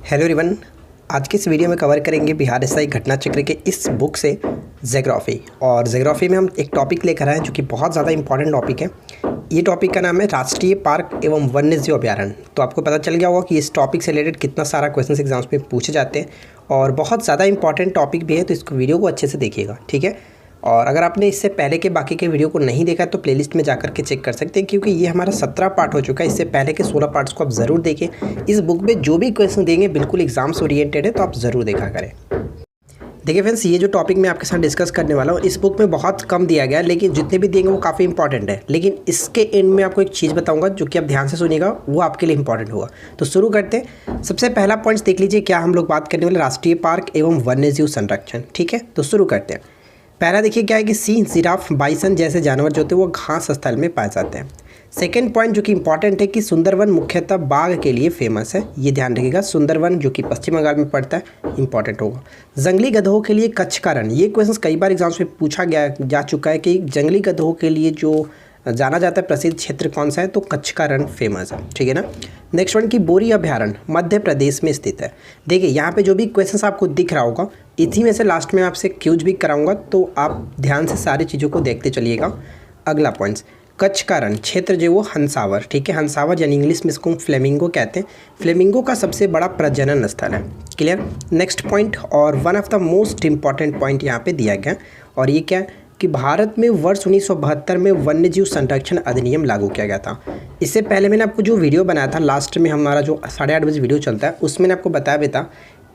Hello everyone. आज की इस वीडियो में कवर करेंगे बिहार स्थायी घटना चक्र के इस बुक से ज्योग्राफी। और ज्योग्राफी में हम एक टॉपिक लेकर आए हैं जो कि बहुत ज़्यादा इंपॉर्टेंट टॉपिक है। ये टॉपिक का नाम है राष्ट्रीय पार्क एवं वन्यजीव अभ्यारण्य। तो आपको पता चल गया होगा कि इस टॉपिक से रिलेटेड कितना सारा क्वेश्चन एग्जाम्स में पूछे जाते हैं और बहुत ज़्यादा इंपॉर्टेंट टॉपिक भी है। तो इसको वीडियो को अच्छे से देखिएगा, ठीक है। और अगर आपने इससे पहले के बाकी के वीडियो को नहीं देखा तो प्लेलिस्ट में जाकर के चेक कर सकते हैं, क्योंकि ये हमारा 17 पार्ट हो चुका है। इससे पहले के 16 पार्ट्स को आप ज़रूर देखें। इस बुक में जो भी क्वेश्चन देंगे बिल्कुल एग्जाम्स ओरिएंटेड है, तो आप ज़रूर देखा करें। देखिए फ्रेंड्स, ये जो टॉपिक मैं आपके साथ डिस्कस करने वाला हूँ, इस बुक में बहुत कम दिया गया है, लेकिन जितने भी देंगे वो काफ़ी इंपॉर्टेंट है। लेकिन इसके एंड में आपको एक चीज़ बताऊंगा जो कि आप ध्यान से सुनिएगा, वो आपके लिए इंपॉर्टेंट होगा। तो शुरू करते हैं। सबसे पहला पॉइंट देख लीजिए, क्या हम लोग बात करने वाले राष्ट्रीय पार्क एवं वन्यजीव संरक्षण, ठीक है। तो शुरू करते हैं। पहला देखिए क्या है कि सिंह, जिराफ, बाइसन जैसे जानवर जो होते हैं वो घास स्थल में पाए जाते हैं। सेकेंड पॉइंट जो कि इंपॉर्टेंट है कि सुंदरवन मुख्यतः बाघ के लिए फेमस है, ये ध्यान रखिएगा। सुंदरवन जो कि पश्चिम बंगाल में पड़ता है, इंपॉर्टेंट होगा। जंगली गधों के लिए कच्छ का रण, ये क्वेश्चन कई बार एग्जाम्स में पूछा जा चुका है कि जंगली गधों के लिए जो जाना जाता है प्रसिद्ध क्षेत्र कौन सा है, तो कच्छ का रण फेमस है, ठीक है ना। नेक्स्ट वन की बोरी अभ्यारण्य मध्य प्रदेश में स्थित है। देखिए यहाँ पे जो भी क्वेश्चन आपको दिख रहा होगा, इसी में से लास्ट में आपसे क्यूज भी कराऊंगा, तो आप ध्यान से सारी चीज़ों को देखते चलिएगा। अगला पॉइंट्स, कच्छ का रण क्षेत्र जो वो हंसावर, ठीक है। हंसावर यानी इंग्लिश में इसको फ्लेमिंगो कहते हैं। फ्लेमिंगो का सबसे बड़ा प्रजनन स्थल है, क्लियर। नेक्स्ट पॉइंट और one of the most important point यहाँ पे दिया गया, और ये क्या है कि भारत में वर्ष 1972 में वन्यजीव संरक्षण अधिनियम लागू किया गया था। इससे पहले मैंने आपको जो वीडियो बनाया था, लास्ट में हमारा जो 8:30 बजे वीडियो चलता है, उसमें मैंने आपको बताया भी था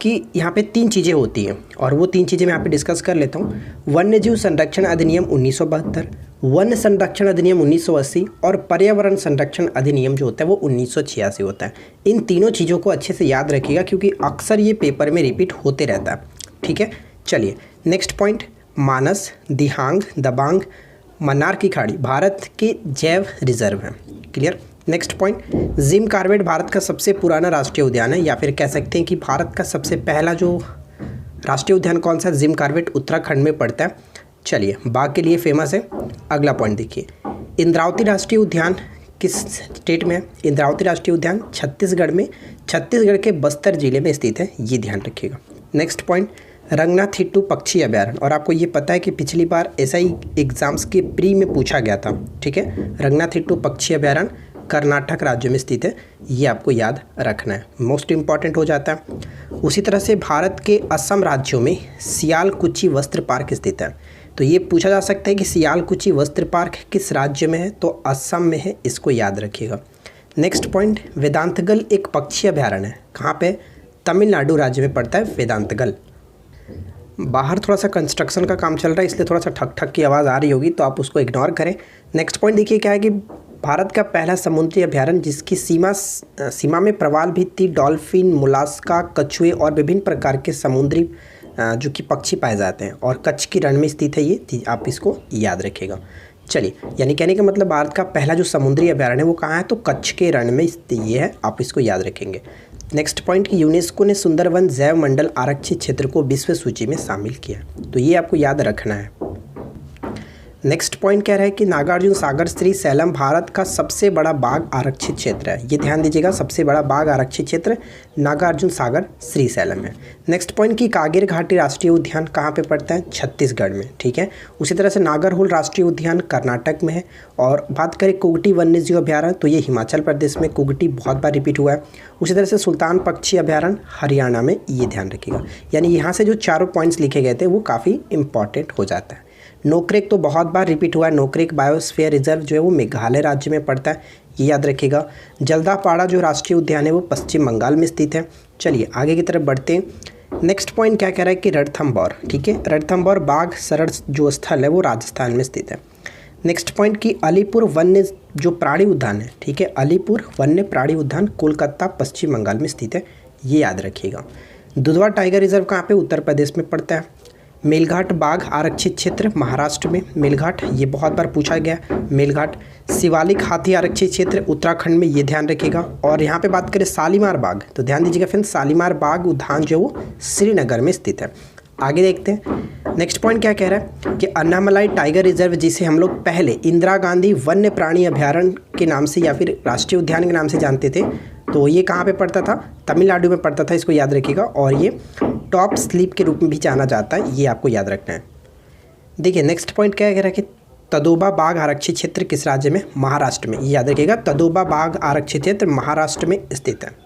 कि यहाँ पे 3 चीज़ें होती हैं, और वो 3 चीज़ें मैं यहाँ पे डिस्कस कर लेता हूँ। वन्यजीव संरक्षण अधिनियम 1972, वन संरक्षण अधिनियम 1980 और पर्यावरण संरक्षण अधिनियम जो होता है वो 1986 होता है। इन तीनों चीज़ों को अच्छे से याद रखिएगा, क्योंकि अक्सर ये पेपर में रिपीट होते रहता है, ठीक है। चलिए नेक्स्ट पॉइंट, मानस, दिहांग, दबांग, मन्नार की खाड़ी भारत के जैव रिजर्व हैं, clear. Next point, Jim Corbett Bharat का सबसे पुराना राष्ट्रीय उद्यान है, या फिर कह सकते हैं कि भारत का सबसे पहला जो राष्ट्रीय उद्यान कौन सा है, जिम कॉर्बेट उत्तराखंड में पड़ता है। चलिए, बाघ के लिए फेमस है। अगला पॉइंट देखिए, इंद्रावती राष्ट्रीय उद्यान किस स्टेट में है? इंद्रावती राष्ट्रीय उद्यान छत्तीसगढ़ में, छत्तीसगढ़ के बस्तर जिले में स्थित है, ये ध्यान रखिएगा। नेक्स्ट पॉइंट, रंगनाथिट्टू पक्षी अभ्यारण्य, और आपको ये पता है कि पिछली बार ऐसा ही एग्जाम्स के प्री में पूछा गया था, ठीक है। रंगनाथिट्टू पक्षी अभ्यारण्य कर्नाटक राज्य में स्थित है, ये आपको याद रखना है, मोस्ट इंपॉर्टेंट हो जाता है। उसी तरह से भारत के असम राज्यों में सियालकुची वस्त्र पार्क स्थित है। तो ये पूछा जा सकता है कि सियालकुची वस्त्र पार्क किस राज्य में है, तो असम में है, इसको याद रखिएगा। नेक्स्ट पॉइंट, वेदांतगल एक पक्षी अभ्यारण्य है, कहाँ पे? तमिलनाडु राज्य में पड़ता है वेदांतगल। बाहर थोड़ा सा कंस्ट्रक्शन का काम चल रहा है, इसलिए थोड़ा सा ठक ठक की आवाज़ आ रही होगी, तो आप उसको इग्नोर करें। नेक्स्ट पॉइंट देखिए क्या है कि भारत का पहला समुद्री अभ्यारण्य जिसकी सीमा में प्रवाल भित्ती, डॉल्फिन, मोलास्का, कछुए और विभिन्न प्रकार के समुद्री जो कि पक्षी पाए जाते हैं, और कच्छ की रण में स्थित है ये, आप इसको याद रखिएगा। चलिए, यानी कहने का मतलब भारत का पहला जो समुद्री अभ्यारण्य है वो कहाँ है, तो कच्छ के रण में ये है, आप इसको याद रखेंगे। नेक्स्ट पॉइंट की यूनेस्को ने सुंदरवन जैव मंडल आरक्षित क्षेत्र को विश्व सूची में शामिल किया, तो ये आपको याद रखना है। नेक्स्ट पॉइंट कह रहा है कि नागार्जुन सागर श्री सैलम भारत का सबसे बड़ा बाघ आरक्षित क्षेत्र है, ये ध्यान दीजिएगा, सबसे बड़ा बाघ आरक्षित क्षेत्र नागार्जुन सागर श्री सैलम है। नेक्स्ट पॉइंट की कागिर घाटी राष्ट्रीय उद्यान कहाँ पे पड़ता है, छत्तीसगढ़ में, ठीक है। उसी तरह से नागरहोल राष्ट्रीय उद्यान कर्नाटक में है। और बात करें कुगटी वन्यजीव अभ्यारण्य, तो ये हिमाचल प्रदेश में, कुगटी बहुत बार रिपीट हुआ है। उसी तरह से सुल्तान पक्षी अभ्यारण्य हरियाणा में, ये ध्यान रखिएगा। यानी यहाँ से जो चारों पॉइंट्स लिखे गए थे वो काफ़ी इंपॉर्टेंट हो जाता है। नोक्रेक तो बहुत बार रिपीट हुआ है, नोक्रेक बायोस्फीयर रिजर्व जो है वो मेघालय राज्य में पड़ता है, ये याद रखिएगा। जल्दापाड़ा जो राष्ट्रीय उद्यान है वो पश्चिम बंगाल में स्थित है। चलिए आगे की तरफ बढ़ते हैं। नेक्स्ट पॉइंट क्या कह रहा है कि रणथंभौर, ठीक है, रणथंभौर बाघ शरण जो स्थल है वो राजस्थान में स्थित है। नेक्स्ट पॉइंट की अलीपुर वन्य जो प्राणी उद्यान है, ठीक है, अलीपुर वन्य प्राणी उद्यान कोलकाता पश्चिम बंगाल में स्थित है, ये याद रखिएगा। दुधवा टाइगर रिजर्व कहाँ पे, उत्तर प्रदेश में पड़ता है। मेलघाट बाघ आरक्षित क्षेत्र महाराष्ट्र में, मेलघाट ये बहुत बार पूछा गया, मेलघाट। शिवालिक हाथी आरक्षित क्षेत्र उत्तराखंड में, ये ध्यान रखिएगा। और यहाँ पे बात करें शालीमार बाघ, तो ध्यान दीजिएगा फ्रेंड्स, शालीमार बाघ उद्यान जो वो श्रीनगर में स्थित है। आगे देखते हैं। नेक्स्ट पॉइंट क्या कह रहा है कि अन्नामलाई टाइगर रिजर्व, जिसे हम लोग पहले इंदिरा गांधी वन्य प्राणी अभयारण्य के नाम से या फिर राष्ट्रीय उद्यान के नाम से जानते थे, तो ये कहाँ पे पड़ता था? तमिलनाडु में पड़ता था, इसको याद रखिएगा। और ये टॉप स्लीप के रूप में भी जाना जाता है, ये आपको याद रखना है। देखिए नेक्स्ट पॉइंट क्या कह रहा है कि तदोबा बाघ आरक्षित क्षेत्र किस राज्य में? महाराष्ट्र में। ये याद रखिएगा, तदोबा बाघ आरक्षित क्षेत्र महाराष्ट्र में स्थित है।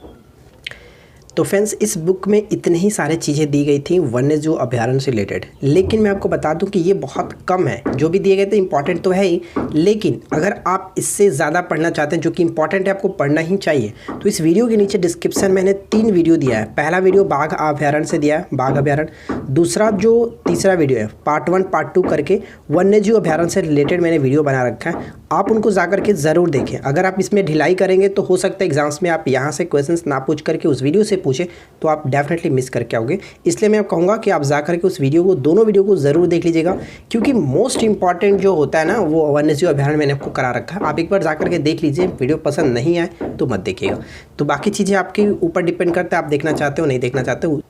तो फ्रेंड्स, इस बुक में इतनी ही सारी चीज़ें दी गई थी वन्यजीव अभयारण्य से रिलेटेड, लेकिन मैं आपको बता दूं कि ये बहुत कम है। जो भी दिए गए थे इंपॉर्टेंट तो है ही, लेकिन अगर आप इससे ज़्यादा पढ़ना चाहते हैं, जो कि इंपॉर्टेंट है, आपको पढ़ना ही चाहिए, तो इस वीडियो के नीचे डिस्क्रिप्शन में मैंने 3 वीडियो दिया है। पहला वीडियो बाघ अभयारण्य से दिया है, बाघ अभयारण्य। दूसरा जो तीसरा वीडियो है पार्ट 1 पार्ट 2 करके वन्यजीव अभयारण्य से रिलेटेड मैंने वीडियो बना रखा है, आप उनको जा करके ज़रूर देखें। अगर आप इसमें ढिलाई करेंगे तो हो सकता है एग्जाम्स में आप यहाँ से क्वेश्चंस ना पूछ करके उस वीडियो से पूछें, तो आप डेफिनेटली मिस करके आओगे। इसलिए मैं कहूँगा कि आप जा करके उस वीडियो को, दोनों वीडियो को ज़रूर देख लीजिएगा, क्योंकि मोस्ट इंपॉर्टेंट जो होता है ना, वो वन्यजीव अभयारण्य मैंने आपको करा रखा है। आप एक बार जा करके देख लीजिए, वीडियो पसंद नहीं आए तो मत देखिएगा। तो बाकी चीज़ें आपके ऊपर डिपेंड करता है, आप देखना चाहते हो नहीं देखना चाहते हो।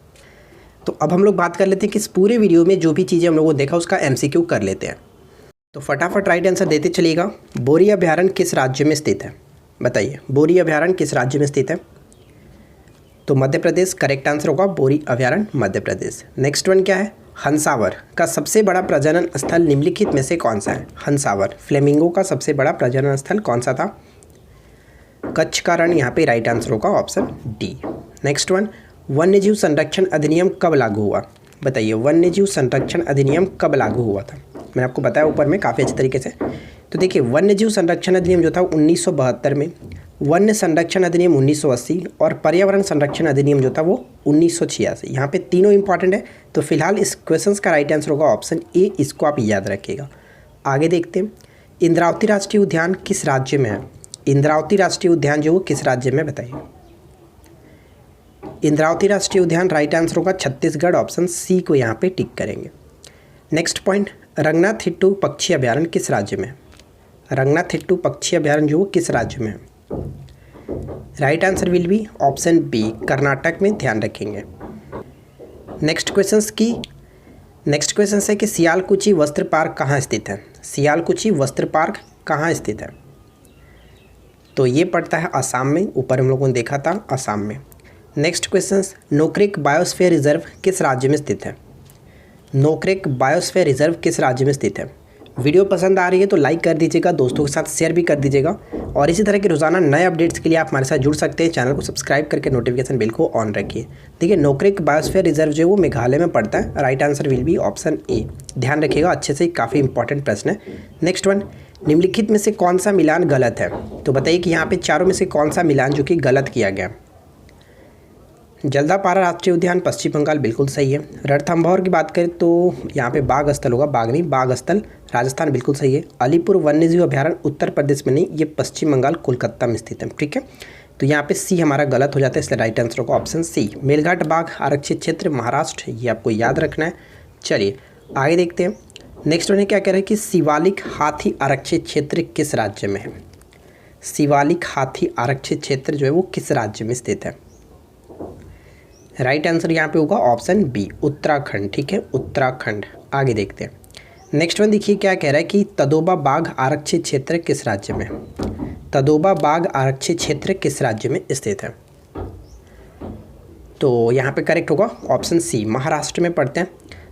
तो अब हम लोग बात कर लेते हैं कि इस पूरे वीडियो में जो भी चीज़ें हम लोगों ने देखा उसका MCQ कर लेते हैं। तो फटाफट राइट आंसर देते चलिएगा। बोरी अभयारण्य किस राज्य में स्थित है? बताइए, बोरी अभयारण्य किस राज्य में स्थित है? तो मध्य प्रदेश करेक्ट आंसर होगा, बोरी अभयारण्य मध्य प्रदेश। नेक्स्ट वन क्या है? हंसावर का सबसे बड़ा प्रजनन स्थल निम्नलिखित में से कौन सा है? हंसावर फ्लेमिंगो का सबसे बड़ा प्रजनन स्थल कौन सा था? कच्छ का रण यहाँ पे राइट आंसर होगा, ऑप्शन डी। नेक्स्ट वन, वन्यजीव संरक्षण अधिनियम कब लागू हुआ? बताइए, वन्यजीव संरक्षण अधिनियम कब लागू हुआ था? मैंने आपको बताया ऊपर में काफ़ी अच्छे तरीके से। तो देखिए, वन्यजीव संरक्षण अधिनियम जो था 1972 में, वन्य संरक्षण अधिनियम 1980 और पर्यावरण संरक्षण अधिनियम जो था वो 1986। यहाँ पे तीनों इंपॉर्टेंट है। तो फिलहाल इस क्वेश्चंस का राइट आंसर होगा ऑप्शन ए, इसको आप याद रखिएगा। आगे देखते हैं, इंद्रावती राष्ट्रीय उद्यान किस राज्य में है? इंद्रावती राष्ट्रीय उद्यान जो वो किस राज्य में? बताइए। इंद्रावती राष्ट्रीय उद्यान राइट आंसर होगा छत्तीसगढ़, ऑप्शन सी को यहाँ पे टिक करेंगे। नेक्स्ट पॉइंट, रंगनाथिट्टू पक्षी अभयारण्य किस राज्य में? रंगनाथिट्टू पक्षी अभयारण्य जो किस राज्य में है? Right answer will be option B, Karnataka में, ध्यान रखेंगे। नेक्स्ट क्वेश्चन है कि सियालकुची वस्त्र पार्क कहाँ स्थित है? सियालकुची वस्त्र पार्क कहाँ स्थित है? तो ये पड़ता है असम में, ऊपर हम लोगों ने देखा था असम में। Next question, Nokrek biosphere reserve किस राज्य में स्थित है? नोक्रेक बायोस्फीयर रिजर्व किस राज्य में स्थित है? वीडियो पसंद आ रही है तो लाइक कर दीजिएगा, दोस्तों के साथ शेयर भी कर दीजिएगा, और इसी तरह के रोजाना नए अपडेट्स के लिए आप हमारे साथ जुड़ सकते हैं। चैनल को सब्सक्राइब करके नोटिफिकेशन बिल को ऑन रखिए। देखिए, नोक्रेक बायोस्फीयर रिजर्व जो है वो मेघालय में पड़ता है, right answer will be option A. ध्यान रखिएगा अच्छे से, काफ़ी इंपॉर्टेंट प्रश्न है। नेक्स्ट वन, निम्नलिखित में से कौन सा मिलान गलत है? तो बताइए कि यहाँ पे चारों में से कौन सा मिलान जो कि गलत किया गया? जल्दापारा राष्ट्रीय उद्यान पश्चिम बंगाल बिल्कुल सही है। रणथंभौर की बात करें तो यहाँ पे बाघ स्थल होगा, बाघ नहीं, बाघ स्थल राजस्थान बिल्कुल सही है। अलीपुर वन्यजीव अभयारण्य उत्तर प्रदेश में नहीं, ये पश्चिम बंगाल कोलकाता में स्थित है, ठीक है। तो यहाँ पे सी हमारा गलत हो जाता है, इसलिए राइट आंसर होगा ऑप्शन सी, मेलघाट बाघ आरक्षित क्षेत्र महाराष्ट्र, ये आपको याद रखना है। चलिए आगे देखते हैं। नेक्स्ट वन क्या कह रहे हैं कि शिवालिक हाथी आरक्षित क्षेत्र किस राज्य में है? शिवालिक हाथी आरक्षित क्षेत्र जो है वो किस राज्य में स्थित है? राइट आंसर यहाँ पे होगा ऑप्शन बी, उत्तराखंड, ठीक है, उत्तराखंड। आगे देखते हैं। नेक्स्ट वन देखिए क्या कह रहा है कि तदोबा बाघ आरक्षित क्षेत्र किस राज्य में? तदोबा बाघ आरक्षित क्षेत्र किस राज्य में स्थित है? तो यहाँ पे करेक्ट होगा ऑप्शन सी, महाराष्ट्र में पड़ते हैं।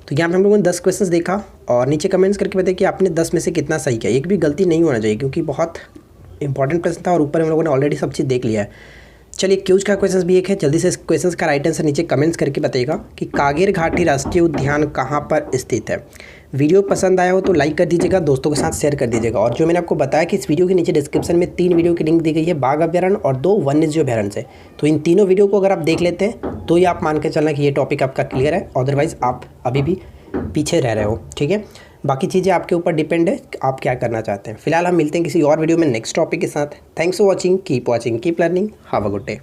तो यहाँ पे हम लोगों ने 10 क्वेश्चंस देखा, और नीचे कमेंट्स करके बताइए कि आपने 10 में से कितना सही किया। एक भी गलती नहीं होना चाहिए, क्योंकि बहुत इंपॉर्टेंट प्रश्न था और ऊपर हम लोगों ने ऑलरेडी सब चीज़ देख लिया है। चलिए क्यूज का क्वेश्चन भी एक है, जल्दी से इस क्वेश्चन का राइट आंसर नीचे कमेंट्स करके बताइएगा कि कागेर घाटी राष्ट्रीय उद्यान कहाँ पर स्थित है। वीडियो पसंद आया हो तो लाइक कर दीजिएगा, दोस्तों के साथ शेयर कर दीजिएगा। और जो मैंने आपको बताया कि इस वीडियो के नीचे डिस्क्रिप्शन में 3 वीडियो की लिंक दी गई है, बाघ अभयारण्य और 2 वन्यजीव अभयारण्य से। तो इन तीनों वीडियो को अगर आप देख लेते हैं तो ये आप मान के चलना कि ये टॉपिक आपका क्लियर है, अदरवाइज़ आप अभी भी पीछे रह रहे हो, ठीक है। बाकी चीज़ें आपके ऊपर डिपेंड है, आप क्या करना चाहते हैं। फिलहाल हम मिलते हैं किसी और वीडियो में नेक्स्ट टॉपिक के साथ। Thanks for watching, keep learning, have a good day.